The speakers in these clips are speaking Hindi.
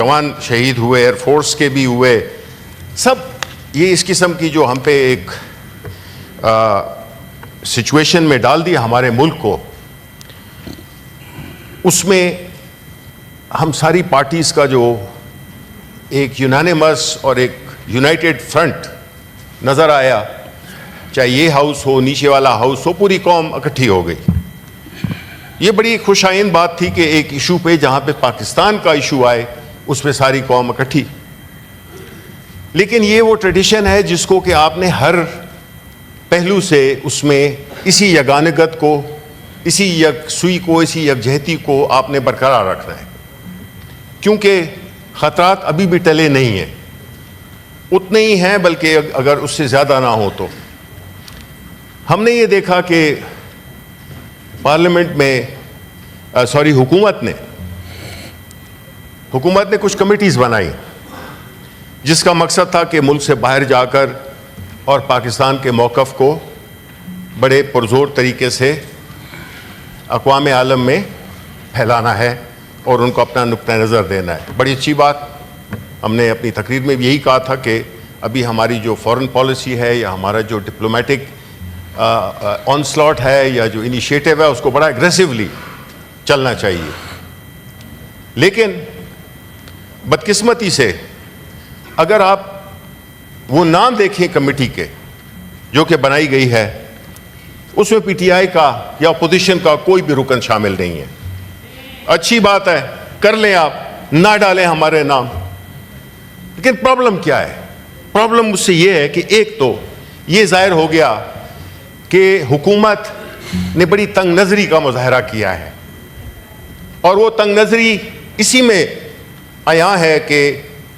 जवान शहीद हुए, एयरफोर्स के भी हुए, सब ये इस किस्म की जो हम पे एक सिचुएशन में डाल दिया हमारे मुल्क को, उसमें हम सारी पार्टीज़ का जो एक यूनानिमस और एक यूनाइटेड फ्रंट नज़र आया, चाहे ये हाउस हो, नीचे वाला हाउस हो, पूरी कौम इकट्ठी हो गई। ये बड़ी खुशाइन बात थी कि एक इशू पे जहाँ पे पाकिस्तान का इशू आए उस पे सारी कौम इकट्ठी। लेकिन ये वो ट्रेडिशन है जिसको कि आपने हर पहलू से उसमें इसी यगानगत को, इसी यकसुई को, इसी यकजहती को आपने बरकरार रखना है, क्योंकि ख़तरात अभी भी टले नहीं हैं, उतने ही हैं, बल्कि अगर उससे ज़्यादा ना हो तो। हमने ये देखा कि पार्लियामेंट में हुकूमत ने कुछ कमिटीज़ बनाई जिसका मकसद था कि मुल्क से बाहर जाकर और पाकिस्तान के मौक़िफ़ को बड़े पुरज़ोर तरीके से अक़वाम आलम में फैलाना है और उनको अपना नुक्ता नज़र देना है। बड़ी अच्छी बात, हमने अपनी तकरीर में भी यही कहा था कि अभी हमारी जो फ़ॉरेन पॉलिसी है या हमारा जो डिप्लोमेटिक ऑनस्लॉट है या जो इनिशिएटिव है उसको बड़ा एग्रेसिवली चलना चाहिए। लेकिन बदकिस्मती से अगर आप वो नाम देखें कमेटी के जो कि बनाई गई है, उसमें पीटीआई का या अपोजिशन का कोई भी रुकन शामिल नहीं है। अच्छी बात है, कर लें आप, ना डालें हमारे नाम, लेकिन प्रॉब्लम क्या है? प्रॉब्लम मुझसे ये है कि एक तो ये जाहिर हो गया कि हुकूमत ने बड़ी तंग नज़री का मुजाहरा किया है, और वो तंग नज़री इसी में आया है कि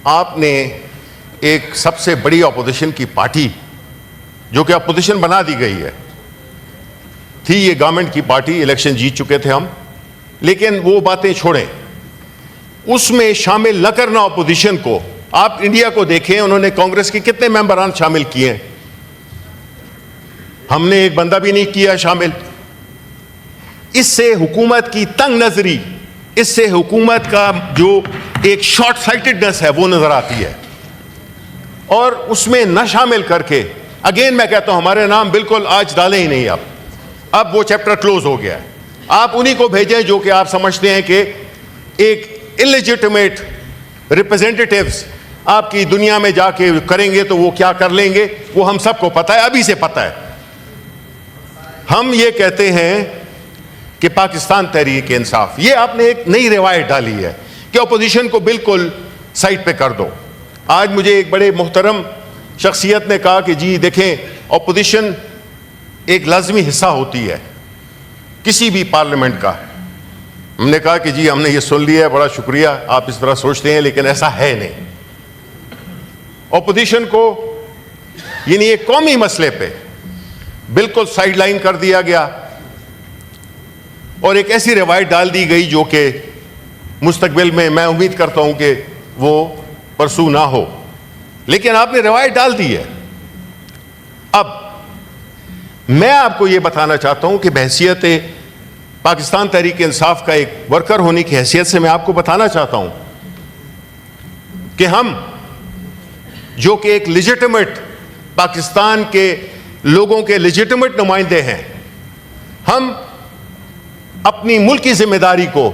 आपने एक सबसे बड़ी अपोजिशन की पार्टी, जो कि अपोजिशन बना दी गई है, थी ये गवर्नमेंट की पार्टी, इलेक्शन जीत चुके थे हम, लेकिन वो बातें छोड़ें, उसमें शामिल न करना अपोजिशन को। आप इंडिया को देखें, उन्होंने कांग्रेस के कितने मेंबरान शामिल किए हैं, हमने एक बंदा भी नहीं किया शामिल। इससे हुकूमत की तंग नजरी, इससे हुकूमत का जो एक शॉर्ट साइटेडनेस है वो नजर आती है, और उसमें न शामिल करके अगेन मैं कहता हूं हमारे नाम बिल्कुल आज डालें ही नहीं। अब वो चैप्टर क्लोज हो गया है। आप उन्हीं को भेजें जो कि आप समझते हैं कि एक इलेजिटिमेट रिप्रेजेंटेटिव्स आपकी दुनिया में जाके करेंगे तो वो क्या कर लेंगे, वो हम सबको पता है, अभी से पता है। हम ये कहते हैं कि पाकिस्तान तहरीक इंसाफ, ये आपने एक नई रिवायत डाली है कि अपोजिशन को बिल्कुल साइड पे कर दो। आज मुझे एक बड़े मुहतरम शख्सियत ने कहा कि जी देखें, अपोजिशन एक लाजमी हिस्सा होती है किसी भी पार्लियामेंट का। हमने कहा कि जी हमने ये सुन लिया है, बड़ा शुक्रिया, आप इस तरह सोचते हैं, लेकिन ऐसा है नहीं। अपोजिशन को यानी एक कौमी मसले पे बिल्कुल साइडलाइन कर दिया गया, और एक ऐसी रिवायत डाल दी गई जो कि मुस्तकबिल में मैं उम्मीद करता हूं कि वो परसू ना हो, लेकिन आपने रिवायत डाल दी है। अब मैं आपको ये बताना चाहता हूं कि बहैसियत पाकिस्तान तहरीक इंसाफ का एक वर्कर होने की हैसियत से मैं आपको बताना चाहता हूं कि हम जो कि एक लेजिटिमेट पाकिस्तान के लोगों के लेजिटिमेट नुमाइंदे हैं, हम अपनी मुल्क की जिम्मेदारी को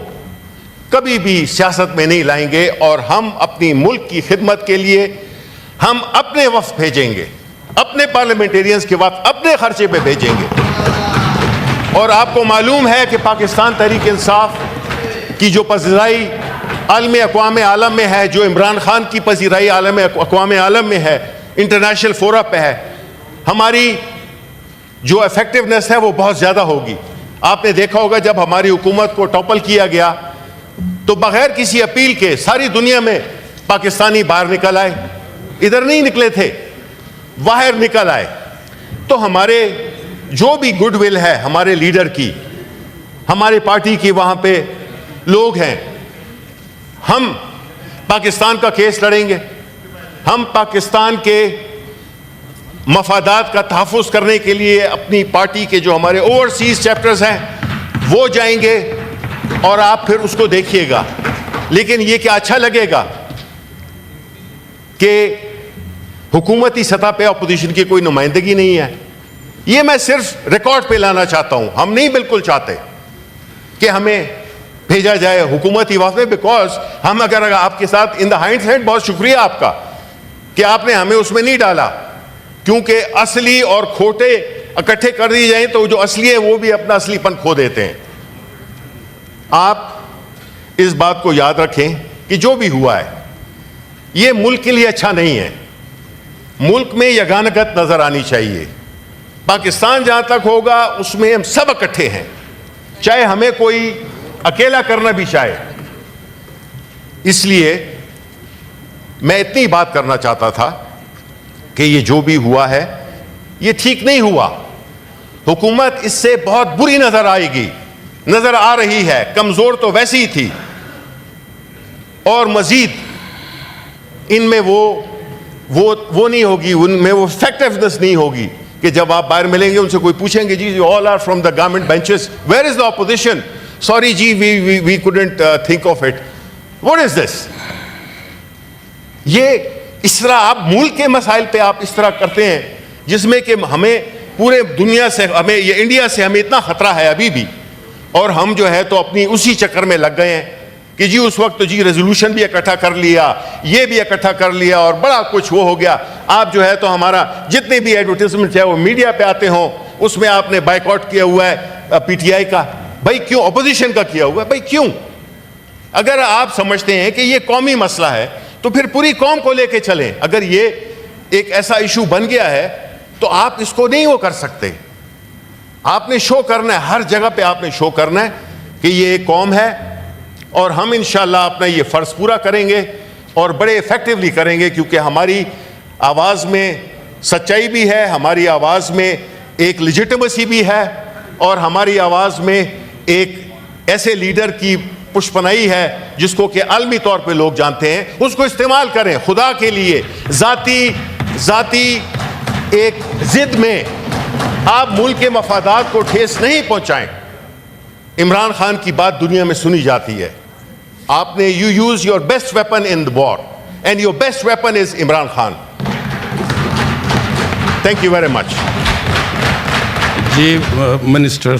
कभी भी सियासत में नहीं लाएंगे, और हम अपनी मुल्क की खिदमत के लिए हम अपने वफ्द भेजेंगे, अपने पार्लियामेंटेरियंस के वफ्द अपने खर्चे पे भेजेंगे। और आपको मालूम है कि पाकिस्तान तहरीक इंसाफ की जो पजीराई आलमी अक़वाम आलम में है, जो इमरान खान की पजीराई आलमी अक़वाम आलम में है, इंटरनेशनल फोरम पे है, हमारी जो इफेक्टिवनेस है वो बहुत ज़्यादा होगी। आपने देखा होगा जब हमारी हुकूमत को टॉपल किया गया तो बगैर किसी अपील के सारी दुनिया में पाकिस्तानी बाहर निकल आए, इधर नहीं निकले थे, बाहर निकल आए। तो हमारे जो भी गुडविल है हमारे लीडर की, हमारी पार्टी की, वहां पे लोग हैं, हम पाकिस्तान का केस लड़ेंगे, हम पाकिस्तान के मफादात का तहफ़्फ़ुज़ करने के लिए अपनी पार्टी के जो हमारे ओवरसीज़ चैप्टर्स हैं वो जाएंगे, और आप फिर उसको देखिएगा। लेकिन ये क्या अच्छा लगेगा कि हुकूमती सतह पे अपोजिशन की कोई नुमाइंदगी नहीं है। ये मैं सिर्फ रिकॉर्ड पे लाना चाहता हूं। हम नहीं बिल्कुल चाहते कि हमें भेजा जाए हुकूमती वफद में, बिकॉज हम अगर आपके साथ इन द हाइंडसाइट बहुत शुक्रिया आपका कि आपने हमें उसमें नहीं डाला, क्योंकि असली और खोटे इकट्ठे कर दिए जाए तो जो असली है वो भी अपना असलीपन खो देते हैं। आप इस बात को याद रखें कि जो भी हुआ है ये मुल्क के लिए अच्छा नहीं है। मुल्क में यगानगत नजर आनी चाहिए। पाकिस्तान जहां तक होगा उसमें हम सब इकट्ठे हैं, चाहे हमें कोई अकेला करना भी चाहे। इसलिए मैं इतनी बात करना चाहता था कि ये जो भी हुआ है ये ठीक नहीं हुआ। हुकूमत इससे बहुत बुरी नजर आएगी, नजर आ रही है। कमजोर तो वैसी ही थी और मजीद इनमें वो नहीं होगी, उनमें वो इफेक्टिवनेस नहीं होगी कि जब आप बाहर मिलेंगे उनसे कोई पूछेंगे जी all are from the government benches, where is the opposition, sorry जी we couldn't think of it, what is this. ये इस तरह आप मुल्क के मसाइल पे आप इस तरह करते हैं जिसमें कि हमें पूरे दुनिया से, हमें ये इंडिया से हमें इतना खतरा है अभी भी, और हम जो है तो अपनी उसी चक्कर में लग गए हैं कि जी उस वक्त तो जी रेजोल्यूशन भी इकट्ठा कर लिया, ये भी इकट्ठा कर लिया और बड़ा कुछ वो हो गया। आप जो है तो हमारा जितने भी एडवर्टीजमेंट चाहे वो मीडिया पे आते हों उसमें आपने बाइकआउट किया हुआ है पीटीआई का। भाई क्यों? अपोजिशन का किया हुआ है। भाई क्यों? अगर आप समझते हैं कि ये कौमी मसला है तो फिर पूरी कौम को लेके चलें। अगर ये एक ऐसा इशू बन गया है तो आप इसको नहीं वो कर सकते। आपने शो करना है, हर जगह पे आपने शो करना है कि ये एक कौम है और हम इंशाल्लाह अपना ये फर्ज पूरा करेंगे और बड़े इफेक्टिवली करेंगे, क्योंकि हमारी आवाज में सच्चाई भी है, हमारी आवाज में एक लेजिटिमेसी भी है और हमारी आवाज में एक ऐसे लीडर की पुष्पनाई है जिसको कि आलमी तौर पे लोग जानते हैं। उसको इस्तेमाल करें खुदा के लिए। जाती एक जिद में आप मुल्क के मफादात को ठेस नहीं पहुंचाएं। इमरान खान की बात दुनिया में सुनी जाती है। आपने you use your best weapon in the war and your best weapon is Imran Khan. Thank you very much. जी मिनिस्टर